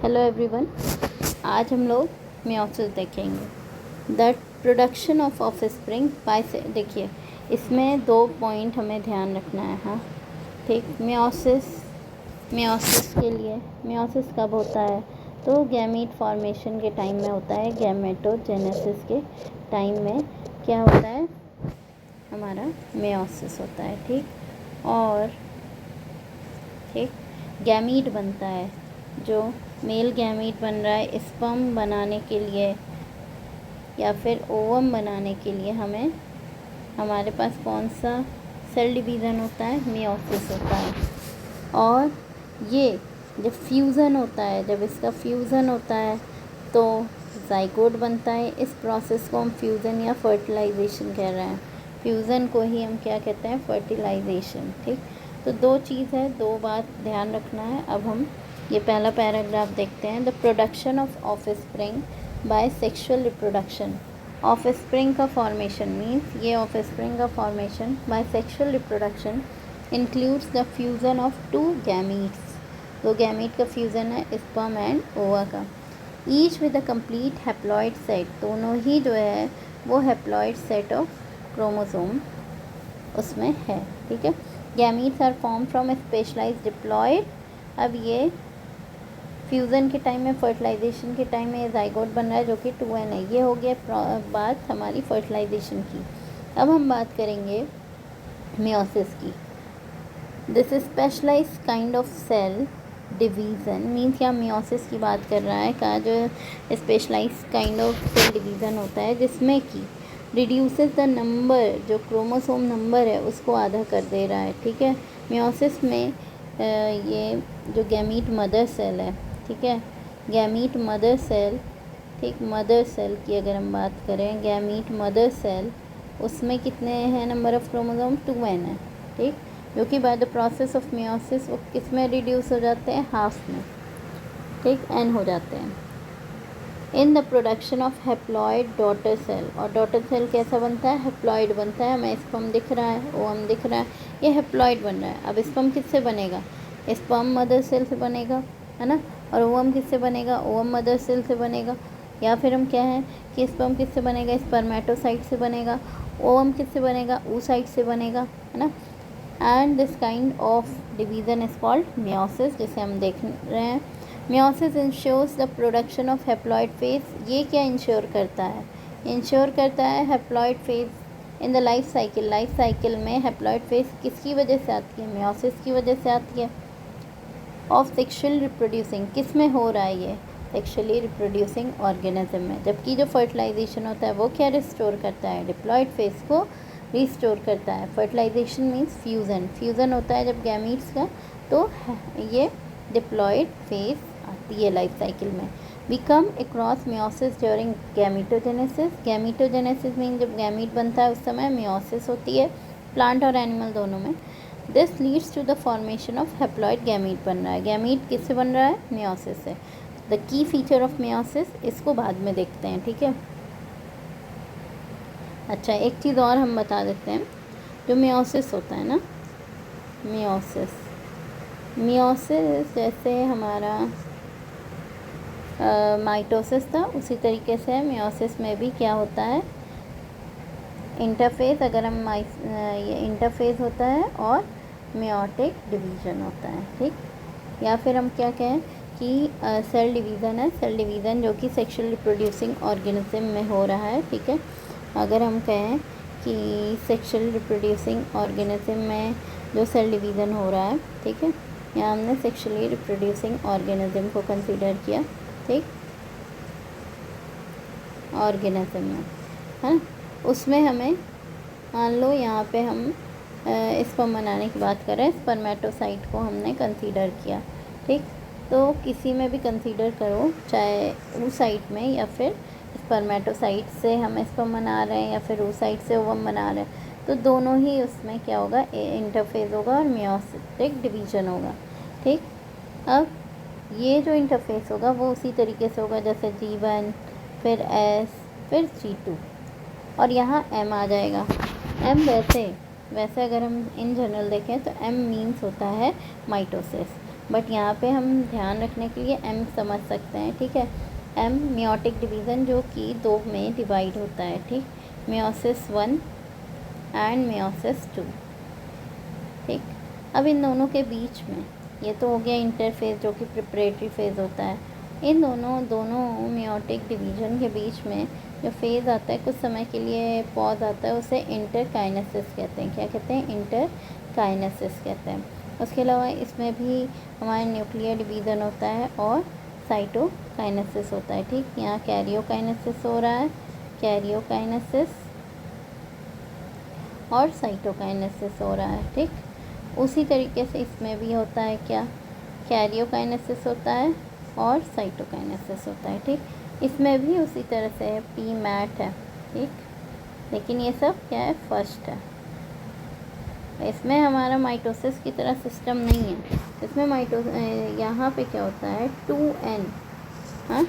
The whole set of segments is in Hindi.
हेलो एवरीवन, आज हम लोग मियोसिस देखेंगे। The production of offspring by देखिए, इसमें 2 पॉइंट हमें ध्यान रखना है। हाँ ठीक, मियोसिस के लिए मियोसिस कब होता है तो गैमीट फॉर्मेशन के टाइम में होता है। गैमेटोजेनेसिस के टाइम में क्या होता है, हमारा मियोसिस होता है। ठीक, और ठीक गैमीट बनता है, जो मेल गैमीट बन रहा है स्पर्म बनाने के लिए या फिर ओवम बनाने के लिए हमारे पास कौन सा सेल डिवीज़न होता है, मियोसिस होता है। और ये जब फ्यूज़न होता है, जब इसका फ्यूज़न होता है तो ज़ाइगोट बनता है। इस प्रोसेस को हम फ्यूज़न या फर्टिलाइजेशन कह रहे हैं। फ्यूज़न को ही हम क्या कहते हैं, फर्टिलाइजेशन। ठीक, तो 2 चीज़ है, 2 बात ध्यान रखना है। अब हम ये पहला पैराग्राफ देखते हैं। The production of offspring by sexual reproduction. Offspring का फॉर्मेशन मीन्स ये ऑफस्प्रिंग का formation by sexual reproduction includes the fusion of 2 gametes. 2 gamete का फ्यूज़न है स्पर्म एंड ओवा का। Each with a complete haploid set, दोनों ही जो है वो हैप्लॉइड सेट ऑफ क्रोमोसोम उसमें है। ठीक है, gametes are form from specialised diploid. अब ये फ्यूज़न के टाइम में, फर्टिलाइजेशन के टाइम में ज़ाइगोट बन रहा है जो कि 2n है। ये हो गया बात हमारी फर्टिलाइजेशन की। अब हम बात करेंगे मियोसिस की। This specialised kind of cell division means, क्या मियोसिस की बात कर रहा है का जो specialised kind of cell division होता है जिसमें कि रिड्यूसेस द नंबर, जो क्रोमोसोम नंबर है उसको आधा कर दे रहा है। ठीक है, मियोसिस में ये जो गैमीट मदर सेल है, ठीक है, गैमीट मदर सेल, ठीक, मदर सेल की अगर हम बात करें, गैमीट मदर सेल, उसमें कितने हैं नंबर ऑफ क्रोमोसोम, 2n है। ठीक, जो कि by the process of meiosis वो किस में रिड्यूस हो जाते हैं, हाफ में। ठीक, n हो जाते हैं। In the production of haploid daughter cell, और डॉटर सेल कैसा बनता है, हैप्लॉइड बनता है। हमें स्पर्म दिख रहा है, ओवम दिख रहा है, ये हैप्लॉइड बन रहा है। अब स्पर्म किससे बनेगा, स्पर्म मदर सेल से बनेगा, है ना, और ओवम किससे बनेगा, ओवम मदर सेल से बनेगा। या फिर हम क्या है कि स्पर्म किससे बनेगा, स्पर्मेटोसाइट से बनेगा। ओवम किससे बनेगा, oocyte से बनेगा, है ना। And this kind of division is called meiosis, जिसे हम देख रहे हैं। Meiosis ensures the production of haploid phase. ये क्या इंश्योर करता है, इंश्योर करता है haploid phase in the life cycle. Life cycle में हैप्लॉइड फेज किसकी वजह से आती है, मियोसिस की वजह से आती है। ऑफ सेक्शुअल रिप्रोड्यूसिंग, किस में हो रहा है ये, सेक्शुअली रिप्रोड्यूसिंग ऑर्गेनिज्म में। जबकि जो फर्टिलाइजेशन होता है वो क्या रिस्टोर करता है, डिप्लॉइड फेज को रिस्टोर करता है। फर्टिलाइजेशन मीन्स फ्यूज़न, फ्यूज़न होता है जब गैमीट्स का, तो ये डिप्लॉइड फेज आती है लाइफ साइकिल में। We come across meiosis during gametogenesis. Gametogenesis mean जब गैमीट बनता है उस समय मियोसिस होती है, प्लांट और एनिमल दोनों में। This leads to the formation of haploid gamete बन रहा है। गैमीट किससे बन रहा है, मियोसिस से। The key feature of meiosis, इसको बाद में देखते हैं। ठीक है, अच्छा एक चीज़ और हम बता देते हैं, जो मियोसिस होता है ना, मियोसिस जैसे हमारा माइटोसिस था, उसी तरीके से मियोसिस में भी क्या होता है, इंटरफेस। अगर हम ये इंटरफेस होता है और मियोटिक डिवीज़न होता है। ठीक, या फिर हम क्या कहें कि सेल डिवीज़न है, सेल डिवीज़न जो कि सेक्शुअल रिप्रोड्यूसिंग ऑर्गेनिज्म में हो रहा है। ठीक है, अगर हम कहें कि सेक्शुअल रिप्रोड्यूसिंग ऑर्गेनिज्म में जो सेल डिवीज़न हो रहा है, ठीक है, यहाँ हमने सेक्शुअली रिप्रोड्यूसिंग ऑर्गेनिज्म को कंसीडर किया। ठीक, ऑर्गेनिज्म में है, उसमें हमें मान लो यहाँ पे हम स्पर्म बनाने की बात करें, स्पर्मेटोसाइट को हमने कंसीडर किया। ठीक, तो किसी में भी कंसीडर करो, चाहे oocyte में या फिर स्पर्मेटोसाइट से हम स्पर्म बना रहे हैं या फिर oocyte से ओवम बना रहे हैं, तो दोनों ही उसमें क्या होगा, इंटरफेस होगा और मियोसिस डिवीज़न होगा। ठीक, अब ये जो इंटरफेस होगा वो उसी तरीके से होगा जैसे G1, फिर S, फिर G2, और यहाँ M आ जाएगा। M वैसे अगर हम इन जनरल देखें तो M मीन्स होता है माइटोसिस। बट यहाँ पे हम ध्यान रखने के लिए एम समझ सकते हैं, ठीक है। एम मियोटिक डिवीज़न जो कि 2 में डिवाइड होता है, ठीक, मियोसिस 1 एंड मियोसिस 2, ठीक। अब इन दोनों के बीच में, ये तो हो गया इंटरफेज जो कि प्रिपरेटरी फेज़ होता है। इन दोनों मियोटिक डिवीज़न के बीच में जो फेज़ आता है, कुछ समय के लिए पॉज आता है, उसे इंटरकाइनेसिस कहते हैं। क्या कहते हैं? इंटरकाइनेसिस कहते हैं। उसके अलावा इसमें भी हमारा न्यूक्लियर डिवीज़न होता है और साइटोकाइनेसिस होता है, ठीक। यहाँ कैरियोकाइनेसिस हो रहा है, कैरियोकाइनेसिस और साइटोकाइनेसिस हो रहा है, ठीक। उसी तरीके से इसमें भी होता है, क्या, कैरियोकाइनेसिस होता है और साइटोकाइनेसिस होता है, ठीक। इसमें भी उसी तरह से पी मैट है, ठीक, लेकिन ये सब क्या है? फर्स्ट है। इसमें हमारा माइटोसिस की तरह सिस्टम नहीं है। इसमें यहाँ पे क्या होता है? 2n, हाँ,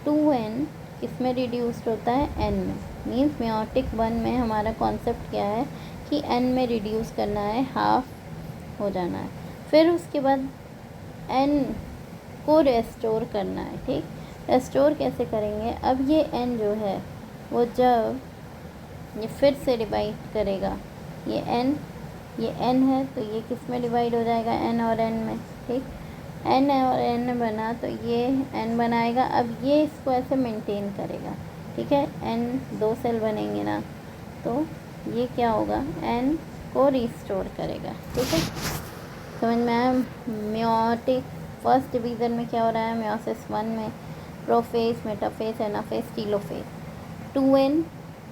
2n किसमें रिड्यूस्ड होता है? n में। मीन्स मियोटिक 1 में हमारा कॉन्सेप्ट क्या है कि n में रिड्यूस करना है, हाफ हो जाना है। फिर उसके बाद n को रेस्टोर करना है, ठीक। रेस्टोर कैसे करेंगे? अब ये n जो है वो जब ये फिर से डिवाइड करेगा, ये n है तो ये किस में डिवाइड हो जाएगा? n और n में, ठीक। n और n बना तो ये n बनाएगा। अब ये इसको ऐसे मेंटेन करेगा, ठीक है। n 2 सेल बनेंगे ना, तो ये क्या होगा? n को रिस्टोर करेगा, ठीक है। समझ में आया? मियोटिक फर्स्ट डिवीज़न में क्या हो रहा है? मियोसिस 1 में prophase, metaphase, anaphase, telophase. 2n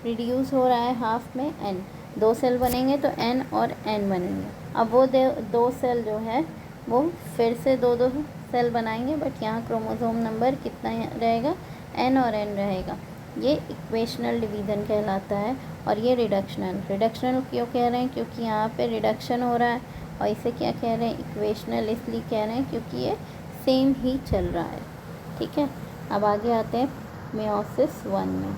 reduce हो रहा है हाफ में n, 2 सेल बनेंगे तो n और n बनेंगे। अब वो 2 सेल जो है वो फिर से 2 सेल बनाएंगे, बट यहाँ क्रोमोसोम नंबर कितना रहेगा? n और n रहेगा। ये इक्वेशनल डिवीज़न कहलाता है। और ये रिडक्शनल क्यों कह रहे हैं? क्योंकि यहाँ पे रिडक्शन हो रहा है। और इसे क्या कह रहे हैं? इक्वेशनल इसलिए कह रहे हैं क्योंकि ये सेम ही चल रहा है, ठीक है। अब आगे आते हैं मियोसिस 1 में,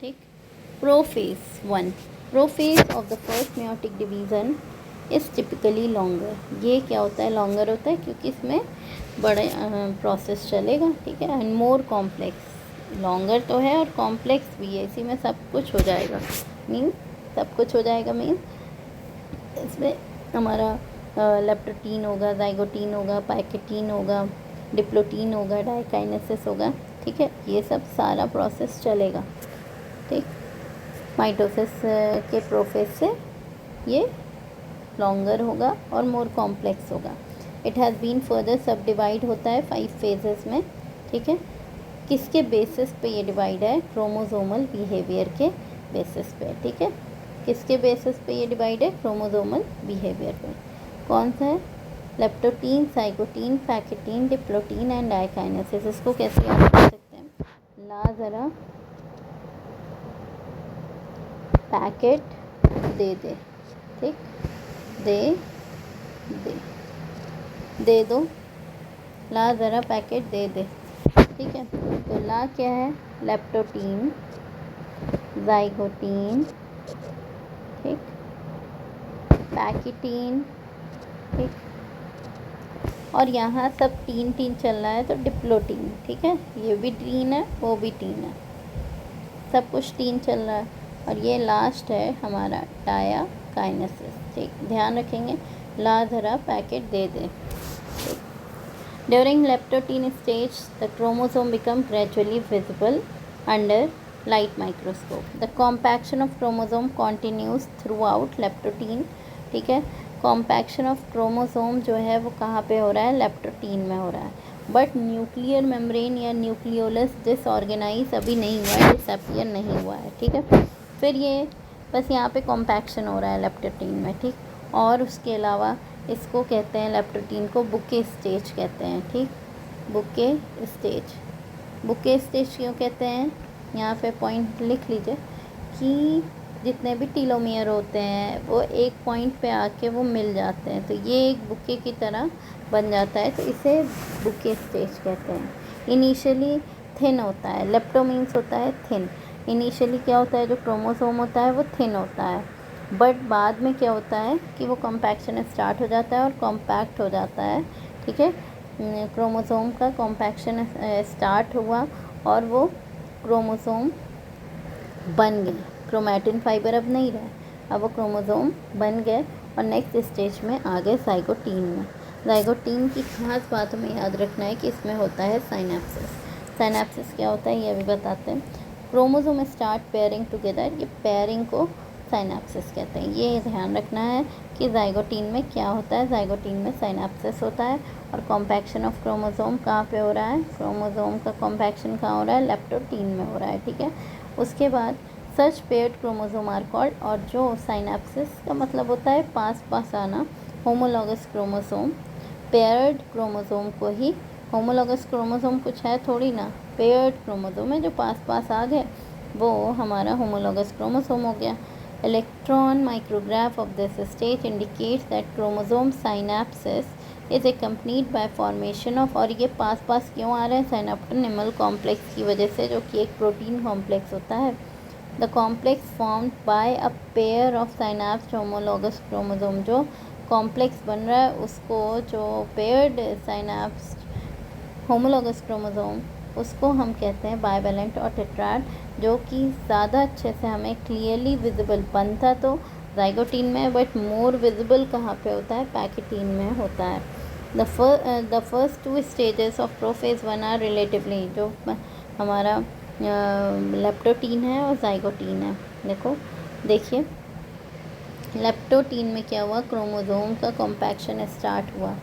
ठीक। Prophase 1, prophase of the first meiotic division is typically longer. ये क्या होता है? लॉन्गर होता है क्योंकि इसमें बड़े प्रोसेस चलेगा, ठीक है। एंड मोर कॉम्प्लेक्स, लॉन्गर तो है और कॉम्प्लेक्स भी है। इसी में सब कुछ हो जाएगा, मीन्स सब कुछ हो जाएगा, मीन्स इसमें हमारा लेप्टोटीन होगा, ज़ाइगोटीन होगा, पैकेटीन होगा, डिप्लोटीन होगा, डाइकाइनेसिस होगा, ठीक है। ये सब सारा प्रोसेस चलेगा, ठीक। माइटोसिस के प्रोसेस से ये लॉन्गर होगा और मोर कॉम्प्लेक्स होगा। इट हैज़ बीन फर्दर सब डिवाइड होता है 5 फेजेस में, ठीक है। किसके बेसिस पे ये डिवाइड है? क्रोमोसोमल बिहेवियर के बेसिस पे, ठीक है। किसके बेसिस पे ये डिवाइड है? क्रोमोसोमल बिहेवियर पे। कौन सा है? Leptotene, zygotene, pachytene, diplotene and diakinesis. इसको कैसे याद कर सकते हैं? ला ज़रा पैकेट दे दे, ठीक, दे दो, ला ज़रा पैकेट दे दे, ठीक है। तो ला क्या है? लेप्टोटीन, ज़ाइगोटीन, ठीक, पैकेटीन, ठीक, और यहाँ सब टीन चल रहा है तो डिप्लोटीन, ठीक है। ये भी टीन है, वो भी टीन है, सब कुछ टीन चल रहा है। और ये लास्ट है हमारा डाइकाइनेसिस, ठीक। ध्यान रखेंगे, ला ज़रा packet they they. During leptotin stage, the chromosome becomes gradually visible under light microscope. The compaction of chromosome continues throughout leptotin, ठीक है। compaction of chromosome जो है वो कहाँ पे हो रहा है? लेप्टोटीन में हो रहा है। बट न्यूक्लियर मेम्ब्रेन या न्यूक्लियोलस डिसऑर्गेनाइज अभी नहीं हुआ है, डिसअपियर नहीं हुआ है, ठीक है। फिर ये बस यहाँ पे कॉम्पैक्शन हो रहा है लेप्टोटीन में, ठीक। और उसके अलावा इसको कहते हैं, लेप्टोटीन को बुके स्टेज कहते हैं, ठीक। बुके स्टेज, बुके स्टेज क्यों कहते हैं? यहाँ पे पॉइंट लिख लीजिए कि जितने भी टीलोमियर होते हैं वो एक पॉइंट पे आके वो मिल जाते हैं, तो ये एक बुके की तरह बन जाता है, तो इसे बुके स्टेज कहते हैं। इनिशियली थिन होता है, लेप्टो मीन्स होता है थिन। इनिशियली क्या होता है? जो क्रोमोसोम होता है वो थिन होता है, बट बाद में क्या होता है कि वो कॉम्पैक्शन स्टार्ट हो जाता है और कॉम्पैक्ट हो जाता है, ठीक है। क्रोमोसोम का कॉम्पैक्शन स्टार्ट हुआ और वो क्रोमोसोम बन गए। क्रोमैटिन फाइबर अब नहीं रहे, अब वो क्रोमोसोम बन गए और नेक्स्ट स्टेज में आ गए जाइगोटीन में। जाइगोटीन की खास बात हमें याद रखना है कि इसमें होता है साइनेप्सिस। साइनेप्सिस क्या होता है ये भी बताते हैं। क्रोमोसोम स्टार्ट पेयरिंग टुगेदर, ये पेयरिंग को साइनेप्सिस कहते हैं। ये ध्यान रखना है कि जाइगोटीन में क्या होता है, जाइगोटीन में साइनेप्सिस होता है। और कॉम्पैक्शन ऑफ क्रोमोसोम कहाँ पे हो रहा है, क्रोमोसोम का कॉम्पैक्शन कहाँ हो रहा है, लेप्टोटीन में हो रहा है, ठीक है। उसके बाद सच पेयर्ड क्रोमोसोम आर कॉल्ड, और जो साइनेप्सिस का मतलब होता है पास पास आना, होमोलॉगस क्रोमोसोम। पेयर्ड क्रोमोसोम को ही, होमोलॉगस क्रोमोसोम कुछ है थोड़ी ना, पेयर्ड क्रोमोसोम है जो पास पास आ गए, वो हमारा होमोलॉगस क्रोमोसोम हो गया। Electron micrograph of this stage indicates that chromosome synapsis is accompanied by formation of, और ये पास पास क्यों आ रहे हैं, साइनेप्टोनिमल कॉम्प्लेक्स की वजह से, जो कि एक प्रोटीन कॉम्प्लेक्स होता है। The complex formed by a pair of synapsed homologous chromosome, जो कॉम्प्लेक्स बन रहा है उसको, जो पेयर्ड साइनेप्स्ड होमोलॉगस क्रोमोसोम, उसको हम कहते हैं बाइवेलेंट और टेट्राड, जो कि ज़्यादा अच्छे से हमें क्लियरली विजिबल बनता तो जाइगोटीन में, बट मोर विजिबल कहाँ पे होता है, पैकेटीन में होता है। The first two stages of prophase 1 are relatively, जो हमारा लेप्टोटीन है और जाइगोटीन है। देखिए लेप्टोटीन में क्या हुआ, क्रोमोसोम का कॉम्पैक्शन स्टार्ट हुआ,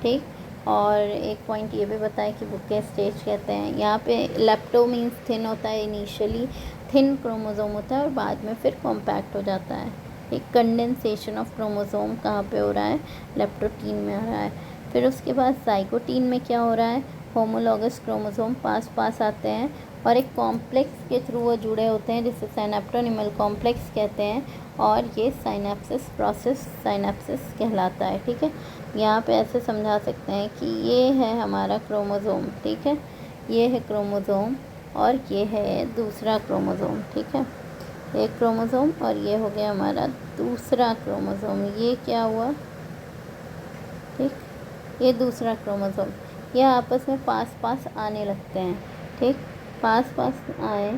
ठीक। और एक पॉइंट ये भी बताया कि बुके स्टेज कहते हैं। यहाँ पे लेप्टो मीन्स थिन होता है, इनिशियली थिन क्रोमोसोम होता है और बाद में फिर कॉम्पैक्ट हो जाता है। एक कंडेंसेशन ऑफ क्रोमोसोम कहाँ पे हो रहा है, लेप्टोटीन में हो रहा है। फिर उसके बाद जाइगोटीन में क्या हो रहा है, होमोलॉगस क्रोमोसोम पास पास आते हैं और एक कॉम्प्लेक्स के थ्रू वो जुड़े होते हैं जिसे साइनेप्टोनिमल कॉम्प्लेक्स कहते हैं, और ये साइनेप्सिस प्रोसेस साइनेप्सिस कहलाता है, ठीक है। यहाँ पे ऐसे समझा सकते हैं कि ये है हमारा क्रोमोसोम, ठीक है, ये है क्रोमोसोम और ये है दूसरा क्रोमोसोम, ठीक है। एक क्रोमोसोम और ये हो गया हमारा दूसरा क्रोमोसोम, ये क्या हुआ, ठीक, ये दूसरा क्रोमोसोम। ये आपस में पास पास आने लगते हैं, ठीक, पास पास आए,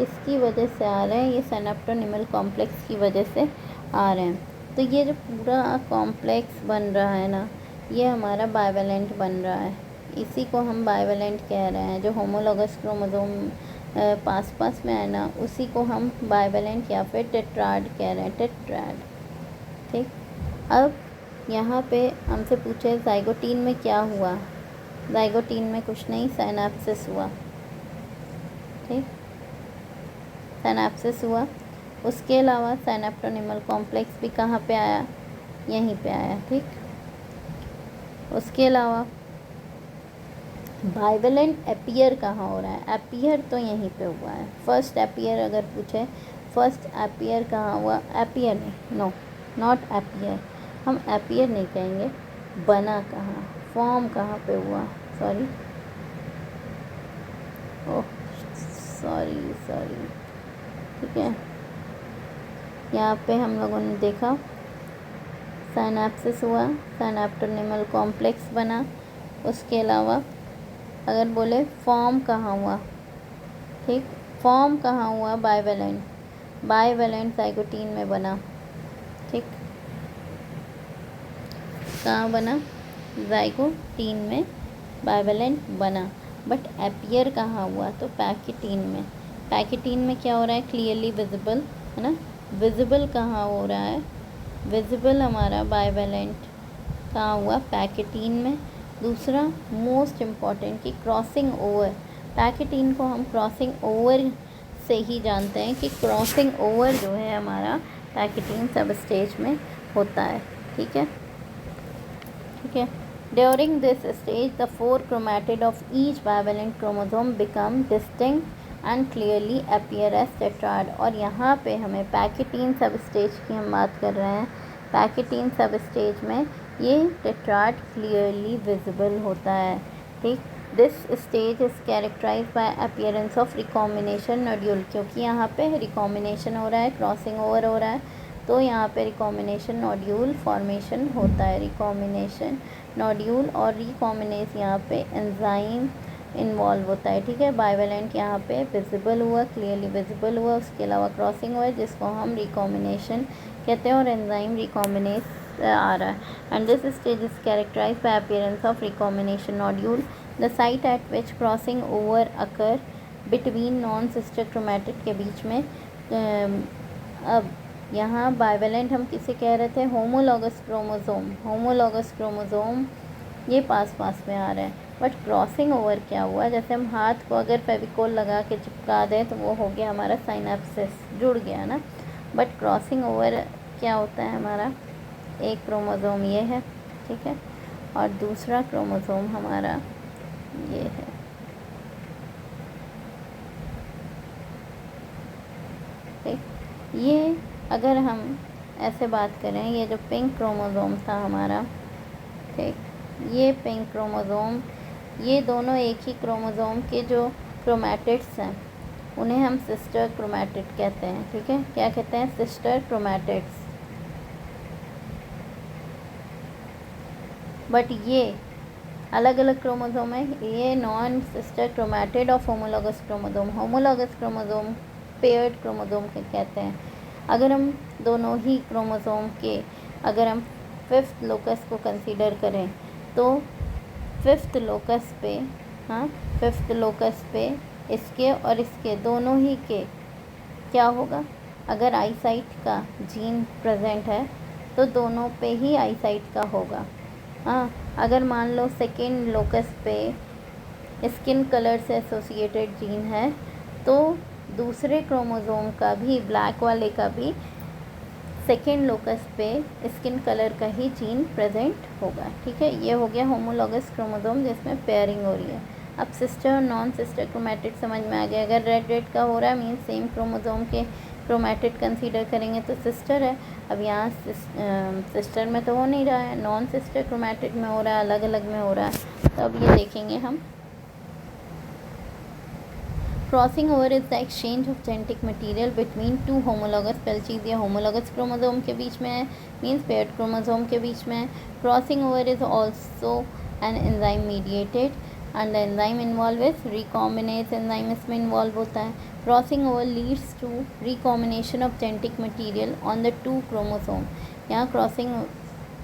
इसकी वजह से आ रहे हैं, ये साइनेप्टोनिमल कॉम्प्लेक्स की वजह से आ रहे हैं। तो ये जो पूरा कॉम्प्लेक्स बन रहा है ना, ये हमारा बाइवेलेंट बन रहा है, इसी को हम बाइवेलेंट कह रहे हैं। जो होमोलॉगस क्रोमोसोम पास पास में है ना, उसी को हम बाइवेलेंट या फिर टेट्राड कह रहे हैं, टेट्राड, ठीक। अब यहाँ पे हमसे पूछे जाइगोटीन में क्या हुआ, जाइगोटीन में कुछ नहीं, साइनेप्सिस हुआ, ठीक, साइनेप्सिस हुआ। उसके अलावा साइनेप्टोनिमल कॉम्प्लेक्स भी कहाँ पे आया, यहीं पे आया, ठीक। उसके अलावा बाइवेलेंट एपियर कहाँ हो रहा है, एपियर तो यहीं पे हुआ है। फर्स्ट एपियर अगर पूछे, फर्स्ट एपियर कहाँ हुआ, एपियर नहीं, नो नॉट एपियर, हम एपियर नहीं कहेंगे, बना कहाँ, फॉर्म कहाँ पे हुआ, सॉरी ओह सॉरी, ठीक है। यहाँ पे हम लोगों ने देखा साइनेप्सिस हुआ, साइनेप्टोनिमल कॉम्प्लेक्स बना। उसके अलावा अगर बोले फॉर्म कहाँ हुआ, ठीक, फॉर्म कहाँ हुआ, बाइवेलेंट, बाइवेलेंट जाइगोटीन में बना, ठीक, कहाँ बना, जाइगोटीन में बाइवेलेंट बना। बट एपियर कहाँ हुआ, तो पैकेटीन में। पैकेटीन में क्या हो रहा है, क्लियरली विजिबल है ना, विजिबल कहाँ हो रहा है, विजिबल हमारा बाइवेलेंट कहाँ हुआ, पैकेटीन में। दूसरा मोस्ट इम्पॉर्टेंट कि क्रॉसिंग ओवर, पैकेटीन को हम क्रॉसिंग ओवर से ही जानते हैं कि क्रॉसिंग ओवर जो है हमारा पैकेटीन सब स्टेज में होता है, ठीक है, ठीक है। During this stage the 4 chromatid of each bivalent chromosome become distinct and clearly appear as tetrad. और यहाँ पे हमें पैकेटीन सब स्टेज की हम बात कर रहे हैं, पैकेटीन सब स्टेज में ये टेट्राड क्लियरली विजिबल होता है, ठीक। This stage is characterise by appearance of recombination nodule, क्योंकि यहाँ पे रिकॉम्बिनेशन हो रहा है, क्रॉसिंग ओवर हो रहा है, तो यहाँ पे रिकॉम्बिनेशन नोड्यूल फॉर्मेशन होता है। रिकॉम्बिनेशन नोड्यूल और रिकॉम्बिनेस यहाँ पे एंजाइम इन्वॉल्व होता है, ठीक है। बाइवेलेंट यहाँ पे विजिबल हुआ, क्लियरली विजिबल हुआ, उसके अलावा क्रॉसिंग हुआ जिसको हम रिकॉम्बिनेशन कहते हैं, और एंजाइम रिकॉम्बिनेस आ रहा है। And this stage is characterise by appearance of recombination nodule, the site at which crossing over occur between non sister chromatid के बीच में। अब यहाँ बाइवेलेंट हम किसे कह रहे थे, होमोलॉगस क्रोमोसोम। होमोलॉगस क्रोमोसोम ये पास पास में आ रहे हैं, बट क्रॉसिंग ओवर क्या हुआ, जैसे हम हाथ को अगर फेविकोल लगा के चिपका दें तो वो हो गया हमारा साइनेप्सिस, जुड़ गया ना। बट क्रॉसिंग ओवर क्या होता है हमारा, एक क्रोमोसोम ये है, ठीक है, और दूसरा क्रोमोसोम हमारा ये है, ठीक। ये अगर हम ऐसे बात करें, ये जो पिंक क्रोमोसोम था हमारा, ठीक, ये पिंक क्रोमोसोम, ये दोनों एक ही क्रोमोसोम के जो क्रोमैटिड्स हैं उन्हें हम सिस्टर क्रोमैटिड कहते हैं, ठीक है। क्या कहते हैं, सिस्टर क्रोमैटिड्स। बट ये अलग अलग क्रोमोसोम है, ये non sister chromatid of homologous chromosome. Homologous chromosome paired chromosome के कहते हैं। अगर हम दोनों ही क्रोमोसोम के, अगर हम 5th लोकस को कंसीडर करें तो 5th लोकस पे, हाँ 5th लोकस पे इसके और इसके दोनों ही के क्या होगा, अगर आईसाइट का जीन प्रेजेंट है तो दोनों पे ही आईसाइट का होगा। हाँ, अगर मान लो 2nd लोकस पे स्किन कलर से एसोसिएटेड जीन है तो दूसरे क्रोमोसोम का भी, ब्लैक वाले का भी 2nd लोकस पे स्किन कलर का ही जीन प्रेजेंट होगा, ठीक है। ये हो गया होमोलॉगस क्रोमोसोम जिसमें पेयरिंग हो रही है। अब सिस्टर और नॉन सिस्टर क्रोमैटिड समझ में आ गया। अगर रेड रेड का हो रहा है मीन्स सेम क्रोमोसोम के क्रोमैटिड कंसीडर करेंगे तो सिस्टर है। अब यहाँ सिस्टर में तो हो नहीं रहा है, नॉन सिस्टर क्रोमैटिड में हो रहा है, अलग अलग में हो रहा है। तो अब ये देखेंगे हम, crossing over is the exchange of genetic material between two homologous, पहली चीज़ ये होमोलॉगस क्रोमोसोम के बीच में है, मीन्स पेयर्ड क्रोमोसोम के बीच में है। Crossing over is also an enzyme mediated and the enzyme involve is recombinase enzyme, इसमें इन्वॉल्व होता है। Crossing over leads to recombination of genetic material on the 2 chromosome. यहाँ क्रॉसिंग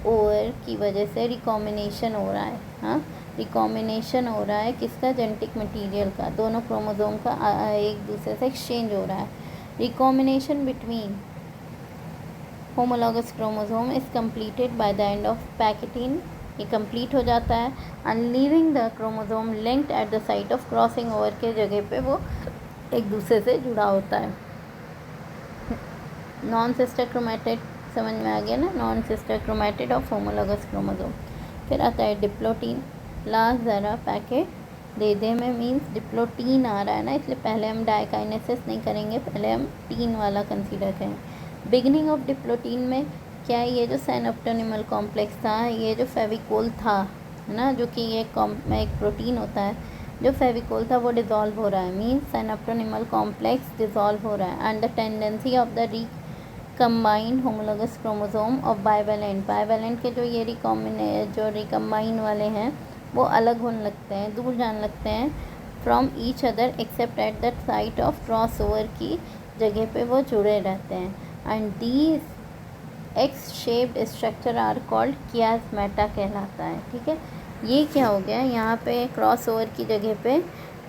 ओवर की वजह से रिकॉम्बिनेशन हो रहा है, हाँ रिकॉम्बिनेशन हो रहा है किसका, जेनेटिक मटेरियल का, दोनों क्रोमोसोम का एक दूसरे से एक्सचेंज हो रहा है। Recombination between homologous chromosome is completed by the end of pachytene, ये कंप्लीट हो जाता है, and leaving the chromosome linked eight the site of crossing over के जगह पे वो एक दूसरे से जुड़ा होता है। नॉन सिस्टर क्रोमैटिड समझ में आ गया ना, non sister chromatid of homologous chromosome. फिर आता है डिप्लोटीन, लास्ट ज़रा पैकेट दे दे में मीन्स डिप्लोटीन आ रहा है ना, इसलिए पहले हम डाइकाइनेसिस नहीं करेंगे, पहले हम टीन वाला कंसीडर करेंगे। बिगिनिंग ऑफ डिप्लोटीन में क्या है, ये जो साइनोप्टोनिमल कॉम्प्लेक्स था, ये जो फेविकोल था है ना, जो कि ये एक प्रोटीन होता है, जो फेविकोल था वो डिज़ोल्व हो रहा है, मीन्स साइनोप्टोनिमल कॉम्प्लेक्स डिज़ोल्व हो रहा है। And the tendency of the combined homologous chromosome of bivalent, bivalent के जो ये जो रिकम्बाइन वाले हैं वो अलग होने लगते हैं, दूर जाने लगते हैं from each other except at the site of cross over की जगह पे वो जुड़े रहते हैं। And these X shaped structure are called chiasmata कहलाता है, ठीक है। ये क्या हो गया, यहाँ पे क्रॉस ओवर की जगह पे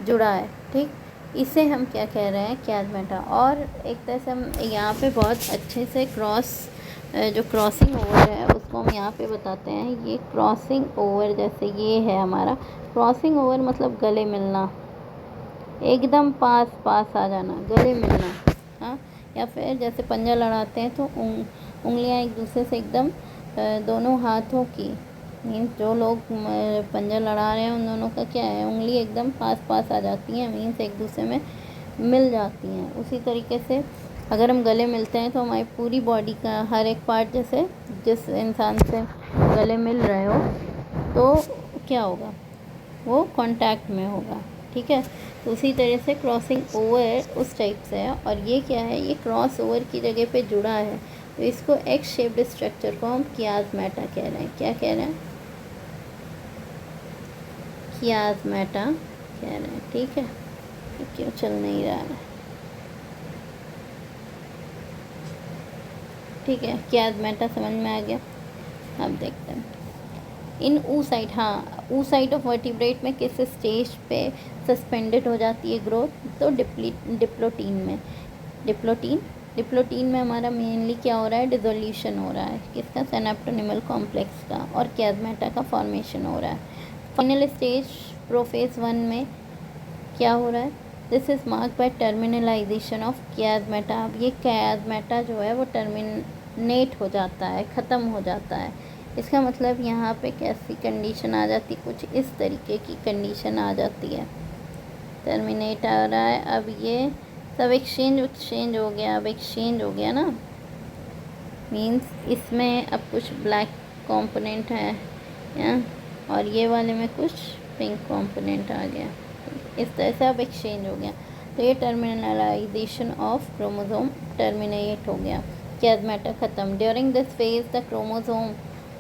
जुड़ा है, ठीक, इसे हम क्या कह रहे हैं, कियास्मेटा। और एक तरह से हम यहाँ पे बहुत अच्छे से जो क्रॉसिंग ओवर है उसको हम यहाँ पे बताते हैं। ये क्रॉसिंग ओवर, जैसे ये है हमारा क्रॉसिंग ओवर, मतलब गले मिलना, एकदम पास पास आ जाना, गले मिलना, हाँ। या फिर जैसे पंजा लड़ाते हैं तो उंगलियाँ एक दूसरे से एकदम, दोनों हाथों की, मीन्स जो लोग पंजा लड़ा रहे हैं उन दोनों का क्या है, उंगली एकदम पास पास आ जाती हैं, मीन्स एक दूसरे में मिल जाती हैं। उसी तरीके से अगर हम गले मिलते हैं तो हमारी पूरी बॉडी का हर एक पार्ट, जैसे जिस इंसान से गले मिल रहे हो तो क्या होगा, वो कांटेक्ट में होगा, ठीक है। तो उसी तरह से क्रॉसिंग ओवर उस टाइप से है। और ये क्या है, ये क्रॉस ओवर की जगह पे जुड़ा है, तो इसको एक्स शेप्ड स्ट्रक्चर को हम कियाज़मेटा कह रहे हैं। क्या कह रहे हैं? कियाज़मेटा कह रहे हैं। ठीक है, ये क्यों चल नहीं रहा है? ठीक है, कियाज़मेटा समझ में आ गया। अब देखते हैं इन ऊसाइट। हाँ, ऊसाइट ऑफ वर्टिब्रेट में किस स्टेज पे सस्पेंडेड हो जाती है ग्रोथ? तो डिप्लोटीन में। डिप्लोटीन में हमारा मेनली क्या हो रहा है? डिसोल्यूशन हो रहा है किसका? सिनेप्टोनिमल कॉम्प्लेक्स का, और कियाज़मेटा का फॉर्मेशन हो रहा है। फाइनल स्टेज प्रोफेज 1 में क्या हो रहा है? This is mark by terminalisation of chiasmata. अब ये कियाज़मेटा जो है वो टर्मिनेट हो जाता है, ख़त्म हो जाता है। इसका मतलब यहाँ पे कैसी कंडीशन आ जाती? कुछ इस तरीके की कंडीशन आ जाती है। टर्मिनेट आ रहा है, अब ये सब एक्सचेंज हो गया। अब एक्सचेंज हो गया ना, मीन्स इसमें अब कुछ ब्लैक कंपोनेंट है या, और ये वाले में कुछ पिंक कंपोनेंट आ गया। इस तरह से अब एक्सचेंज हो गया। तो ये टर्मिनलाइजेशन ऑफ क्रोमोसोम टर्मिनेट हो गया, कियाज़मेटा ख़त्म। During this phase the chromosome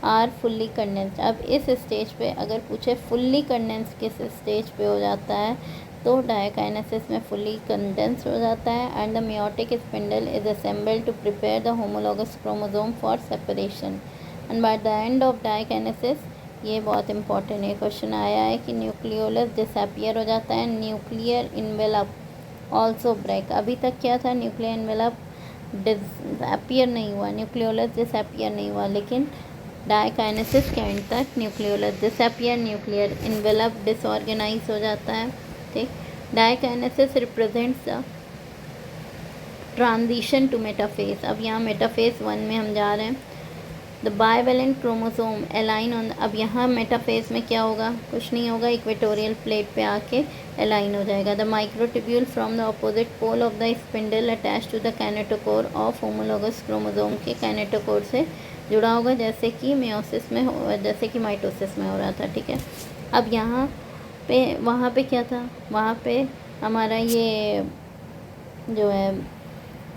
are fully condensed. अब इस स्टेज पे अगर पूछे फुल्ली कंडेंस्ड किस स्टेज पे हो जाता है, तो डायकाइनेसिस में फुल्ली कंडेंस्ड हो जाता है। And the meiotic spindle is assembled to prepare the homologous chromosome for separation. And by the end of diakinesis, ये बहुत इंपॉर्टेंट है, क्वेश्चन आया है कि न्यूक्लियोलस डिसअपियर हो जाता है, न्यूक्लियर इन्वेलप ऑल्सो ब्रेक। अभी तक क्या था? न्यूक्लियर इन्वेलप डिसअपियर नहीं हुआ, न्यूक्लियोलस डिसअपियर नहीं हुआ, लेकिन डायकाइनेसिस के एंड तक nucleolus disappear, nuclear envelope disorganise हो जाता है। ठीक, diakinesis represents the transition to metaphase. अब यहाँ मेटाफेज 1 में हम जा रहे हैं। The bivalent chromosome align on. अब यहाँ मेटाफेज में क्या होगा? कुछ नहीं होगा, इक्वेटोरियल प्लेट पे आके अलाइन हो जाएगा। The microtubule from the opposite pole of the spindle attach to the kinetochore of homologous chromosome के कैनेटोकोर से जुड़ा होगा, जैसे कि मेयोसिस में हो, जैसे कि माइटोसिस में हो रहा था। ठीक है, अब यहाँ पे, वहाँ पे क्या था? वहाँ पे हमारा ये जो है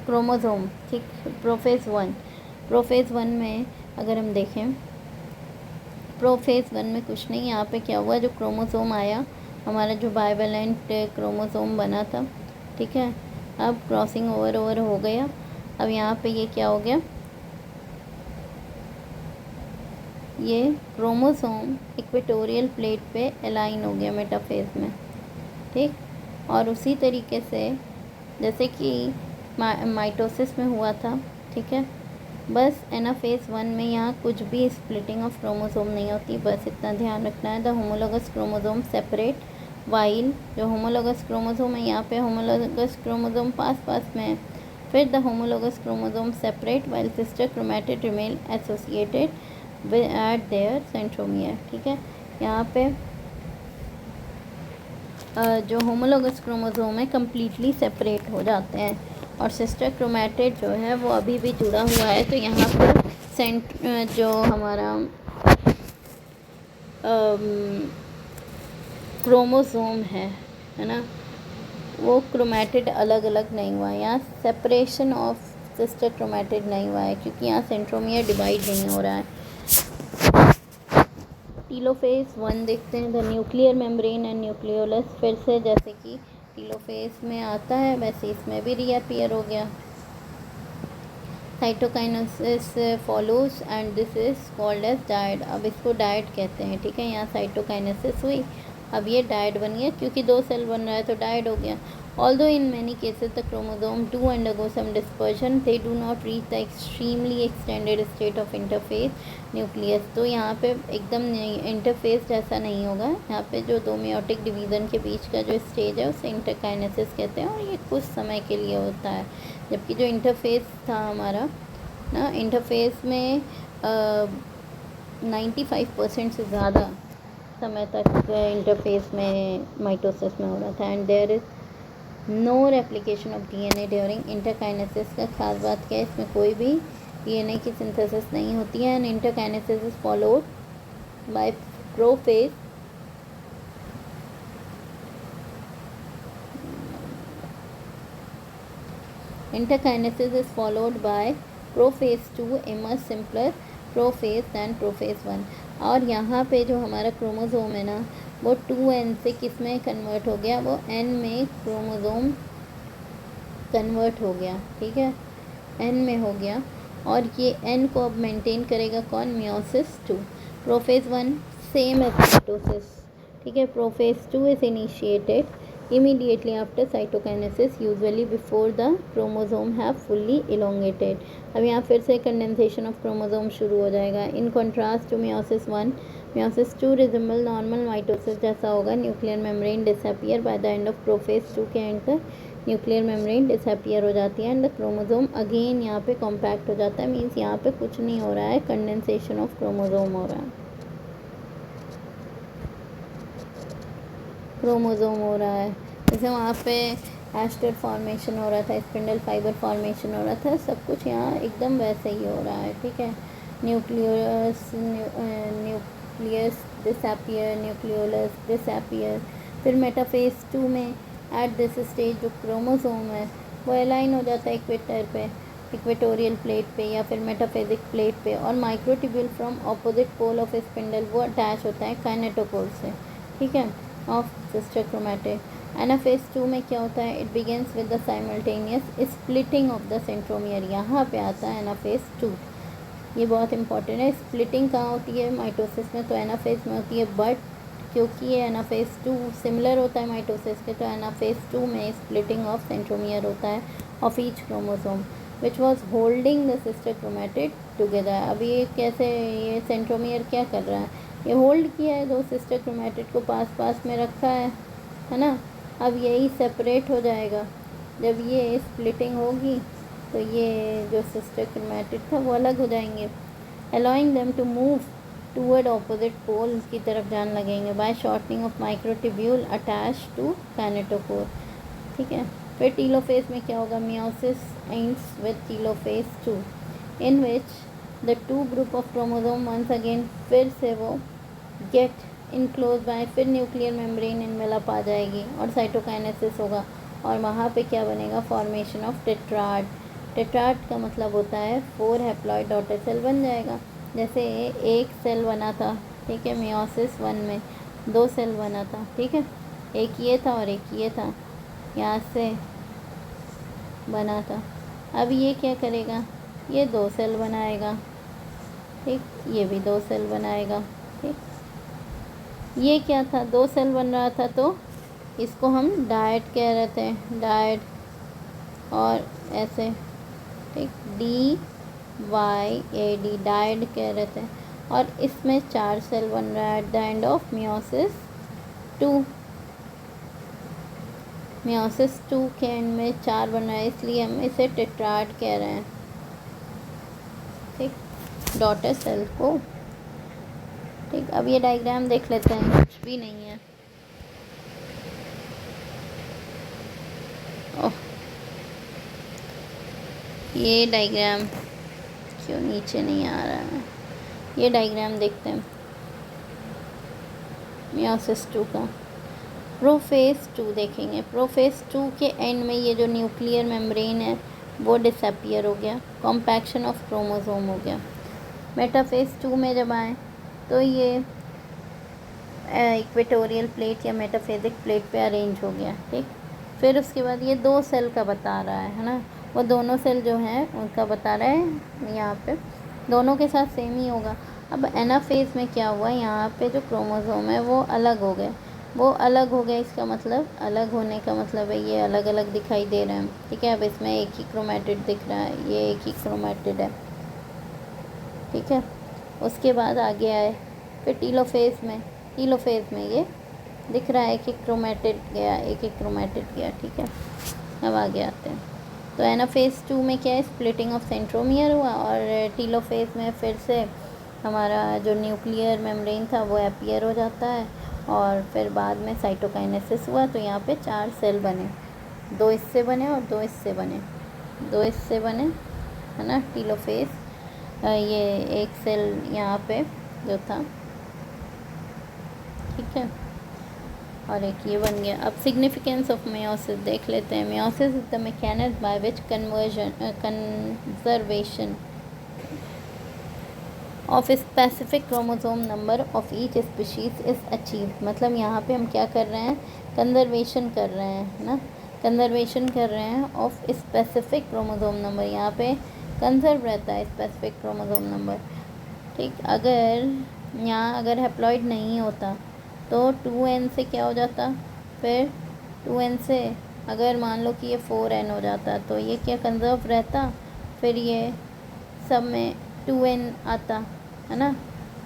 क्रोमोसोम, ठीक, प्रोफेज 1 में अगर हम देखें, प्रोफेज 1 में कुछ नहीं, यहाँ पे क्या हुआ? जो क्रोमोसोम आया हमारा, जो बाइवेलेंट क्रोमोसोम बना था, ठीक है, अब क्रॉसिंग ओवर हो गया। अब यहाँ पे ये क्या हो गया? ये क्रोमोसोम इक्वेटोरियल प्लेट पे अलाइन हो गया मेटाफेज में। ठीक, और उसी तरीके से जैसे कि माइटोसिस में हुआ था। ठीक है, बस एनाफेज 1 में यहाँ कुछ भी स्प्लिटिंग ऑफ क्रोमोसोम नहीं होती, बस इतना ध्यान रखना है। The homologous chromosome separate while, जो होमोलॉगस क्रोमोसोम है यहाँ पे होमोलॉगस क्रोमोसोम पास में है। फिर the homologous chromosome separate while sister chromatid remain associated eight there centromere. ठीक है, यहाँ पे जो होमोलॉगस क्रोमोसोम है कम्प्लीटली सेपरेट हो जाते हैं, और सिस्टर क्रोमैटिड जो है वो अभी भी जुड़ा हुआ है। तो यहाँ पर जो हमारा क्रोमोसोम है ना, वो क्रोमैटिड अलग अलग नहीं हुआ है, यहाँ सेपरेशन ऑफ सिस्टर क्रोमैटिड नहीं हुआ है, क्योंकि यहाँ सेंट्रोमियर डिवाइड नहीं हो रहा है। टीलोफेज 1 देखते हैं, the nuclear membrane and nucleolus. फिर से जैसे कि टीलोफेज में आता है वैसे इसमें भी रीअपियर हो गया। Cytokinesis follows and this is called as dyad. अब इसको डायड कहते हैं। ठीक है, यहाँ साइटोकाइनेसिस हुई, अब ये डायड बन गया, क्योंकि 2 सेल बन रहा है तो डायड हो गया। Although in many cases the chromosome do undergo some dispersion, they do not reach the extremely extended state of interphase nucleus। तो यहाँ पे एकदम इंटरफेस जैसा नहीं होगा, यहाँ पे जो 2 मेयोटिक डिवीज़न के बीच का जो स्टेज है उसे इंटरकाइनेसिस कहते हैं, और ये कुछ समय के लिए होता है। जबकि जो इंटरफेस था हमारा ना, इंटरफेस में 95% से ज़्यादा समय तक इंटरफेस में माइटोसिस में हो रहा था। And there is no replication of DNA during interkinesis. का खास बात क्या है, इसमें कोई भी डीएनए की सिंथेसिस नहीं होती है। And interkinesis is followed by prophase interkinesis is followed by prophase 2 a much simpler prophase than prophase 1। और यहाँ पे जो हमारा क्रोमोज़ोम है ना, वो 2n से किस में कन्वर्ट हो गया, वो n में क्रोमोज़ोम कन्वर्ट हो गया, ठीक है, n में हो गया। और ये n को अब मेंटेन करेगा कौन, meiosis 2। Prophase 1 same as mitosis, ठीक है। Prophase 2 is initiated immediately after cytokinesis, usually before the chromosome have fully elongated। अब यहाँ फिर से कंडेंसेशन ऑफ क्रोमोसोम शुरू हो जाएगा। In contrast to meiosis 1, meiosis 2 resemble normal mitosis जैसा होगा। Nuclear membrane disappear by the end of prophase 2 के एंड तक न्यूक्लियर मेम्ब्रेन डिसअपियर हो जाती है एंड द क्रोमोसोम अगेन यहाँ पे कॉम्पैक्ट हो जाता है। मीन्स यहाँ पे कुछ नहीं हो रहा है, कंडेंसेशन ऑफ क्रोमोसोम हो रहा है, क्रोमोसोम हो रहा है। जैसे वहाँ पे एस्टर फॉर्मेशन हो रहा था, स्पिंडल फाइबर फॉर्मेशन हो रहा था, सब कुछ यहाँ एकदम वैसे ही हो रहा है, ठीक है। Nucleus disappear, nucleolus disappear. फिर मेटाफेज 2 में एट दिस स्टेज जो क्रोमोसोम है वो अलाइन हो जाता है इक्वेटर पे, इक्वेटोरियल प्लेट पे या फिर मेटाफेजिक प्लेट पे। और microtubule from opposite pole of spindle वो अटैच होता है काइनेटोकोर से, ठीक है, ऑफ सिस्टर क्रोमैटिड। एनाफेज 2 में क्या होता है, it begins with the simultaneous splitting of the centromere. यहाँ पे आता है एनाफेज 2, ये बहुत इंपॉर्टेंट है। स्प्लिटिंग कहाँ होती है, माइटोसिस में, तो एनाफेज में होती है। बट क्योंकि ये एनाफेज 2 सिमिलर होता है माइटोसिस के, तो एनाफेज 2 में स्प्लिटिंग ऑफ सेंट्रोमियर होता है of each chromosome which was holding the sister chromatid together. अभी ये कैसे, ये सेंट्रोमियर क्या कर रहा है, ये होल्ड किया है, दो सिस्टर क्रोमैटिड को पास पास में रखा है ना। अब यही सेपरेट हो जाएगा, जब ये स्प्लिटिंग होगी तो ये जो सिस्टर क्रोमैटिड था वो अलग हो जाएंगे, allowing them to move toward opposite pole की तरफ जाने लगेंगे by shortening of microtubule attach to kinetochore, ठीक है। फिर टीलोफेज में क्या होगा, meiosis ends with telophase 2 in which the two group of chromosome once again फिर से वो गेट इनक्लोज बाय, फिर न्यूक्लियर मेम्ब्रेन इनवेलप आ जाएगी और साइटोकाइनेसिस होगा। और वहाँ पे क्या बनेगा, फॉर्मेशन ऑफ टेट्राड। टेट्राड का मतलब होता है 4 हैप्लॉइड डॉटर सेल बन जाएगा। जैसे एक सेल बना था, ठीक है, मियोसिस 1 में 2 सेल बना था, ठीक है, एक ये था और एक ये था, यहाँ से बना था। अब ये क्या करेगा, ये 2 सेल बनाएगा, ठीक, ये भी 2 सेल बनाएगा, ठीक। ये क्या था, 2 सेल बन रहा था, तो इसको हम डायट कह रहे थे, डायट, और ऐसे, ठीक, DYAD डायड कह रहे थे। और इसमें 4 सेल बन रहा है at the end of meiosis 2। Meiosis 2 के एंड में 4 बन रहा है, इसलिए हम इसे टेट्राड कह रहे हैं, ठीक, डॉटर सेल को, ठीक। अब ये डायग्राम देख लेते हैं, कुछ भी नहीं है। ओह, ये डायग्राम क्यों नीचे नहीं आ रहा है, ये डायग्राम देखते हैं मियोसिस 2 का। प्रोफेज 2 देखेंगे, प्रोफेज 2 के एंड में ये जो न्यूक्लियर मेम्ब्रेन है वो डिसअपियर हो गया, कॉम्पैक्शन ऑफ क्रोमोसोम हो गया। मेटाफेज 2 में जब आए तो ये इक्वेटोरियल प्लेट या मेटाफेजिक प्लेट पे अरेंज हो गया, ठीक। फिर उसके बाद ये 2 सेल का बता रहा है ना, वो दोनों सेल जो हैं उनका बता रहा है, यहाँ पे दोनों के साथ सेम ही होगा। अब एनाफेज में क्या हुआ, यहाँ पे जो क्रोमोसोम है वो अलग हो गए, वो अलग हो गया, इसका मतलब अलग होने का मतलब है ये अलग अलग दिखाई दे रहे हैं, ठीक है। अब इसमें एक ही क्रोमैटिड दिख रहा है, ये एक ही क्रोमैटिड है, ठीक है। उसके बाद आगे आए फिर टीलोफेज में ये दिख रहा है कि क्रोमैटिड गया, एक एक क्रोमैटिड गया, ठीक है। अब आगे आते हैं, तो एनाफेज 2 में क्या है, स्प्लिटिंग ऑफ सेंट्रोमियर हुआ, और टीलोफेज में फिर से हमारा जो न्यूक्लियर मेम्ब्रेन था वो अपीयर हो जाता है, और फिर बाद में साइटोकाइनेसिस हुआ, तो यहाँ पे 4 सेल बने, 2 इससे बने और 2 इससे बने, 2 इससे बने, है ना, टीलोफेज। ये एक सेल यहाँ पे जो था, ठीक है, और एक ये बन गया। अब सिग्निफिकेंस ऑफ मेयोसिस देख लेते हैं। Meiosis is the mechanism by which conservation of specific chromosome number of each species is achieve. मतलब यहाँ पे हम क्या कर रहे हैं, कंजर्वेशन कर रहे हैं ना, कंजर्वेशन कर रहे हैं ऑफ स्पेसिफिक क्रोमोसोम नंबर। यहाँ पे कंजर्व रहता है स्पेसिफिक क्रोमोसोम नंबर, ठीक। अगर हैप्लॉइड नहीं होता तो 2n से क्या हो जाता, फिर 2n से अगर मान लो कि ये 4n हो जाता तो ये क्या कंजर्व रहता, फिर ये सब में 2n आता है ना,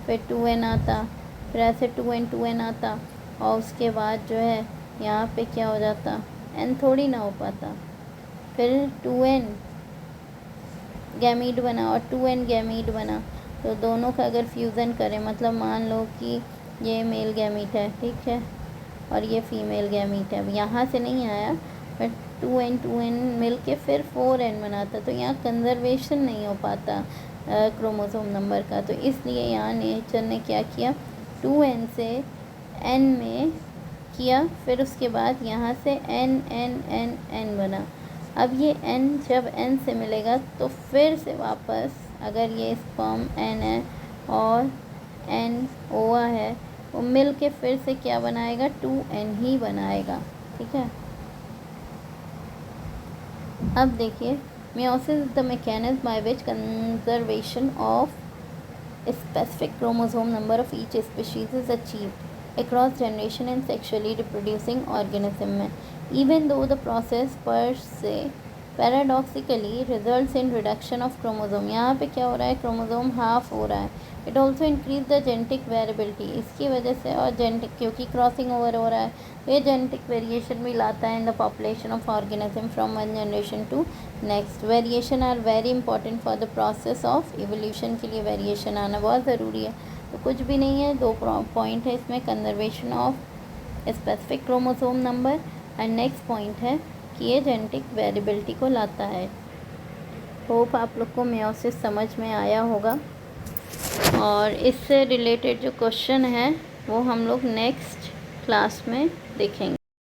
फिर 2n आता, फिर ऐसे 2n आता, और उसके बाद जो है यहाँ पे क्या हो जाता, n थोड़ी ना हो पाता, फिर 2n गैमीट बना और 2n गैमीट बना। तो दोनों का अगर फ्यूज़न करें, मतलब मान लो कि ये मेल गैमीट है, ठीक है, और ये फीमेल गैमीट है, अब यहाँ से नहीं आया, बट 2n मिल के फिर 4n बनाता, तो यहाँ कंजर्वेशन नहीं हो पाता क्रोमोसोम नंबर का। तो इसलिए यहाँ नेचर ने क्या किया, 2n से n में किया, फिर उसके बाद यहाँ से n बना। अब ये n जब n से मिलेगा तो फिर से वापस, अगर ये स्पर्म n है और n ओवा है, वो मिल के फिर से क्या बनाएगा, 2n ही बनाएगा, ठीक है। अब देखिए, meiosis is the mechanism by which conservation of specific chromosome number of each species is achieved across generation in sexually reproducing organism में, even though the process per se paradoxically results in reduction of chromosome। यहाँ पे क्या हो रहा है, क्रोमोसोम हाफ हो रहा है। It also increase the genetic variability, इसकी वजह से, और जेनेटिक क्योंकि क्रॉसिंग ओवर हो रहा है तो ये जेनेटिक वेरिएशन भी लाता है in the population of organism from one generation to next. Variation are very important for the process of evolution, के लिए वेरिएशन आना बहुत ज़रूरी है। तो कुछ भी नहीं है, दो पॉइंट है इसमें, conservation of specific chromosome number, and next point है कि ये जेनेटिक वेरिएबिलिटी को लाता है। होप आप लोग को मेयोसिस समझ में आया होगा, और इससे रिलेटेड जो क्वेश्चन है वो हम लोग नेक्स्ट क्लास में देखेंगे।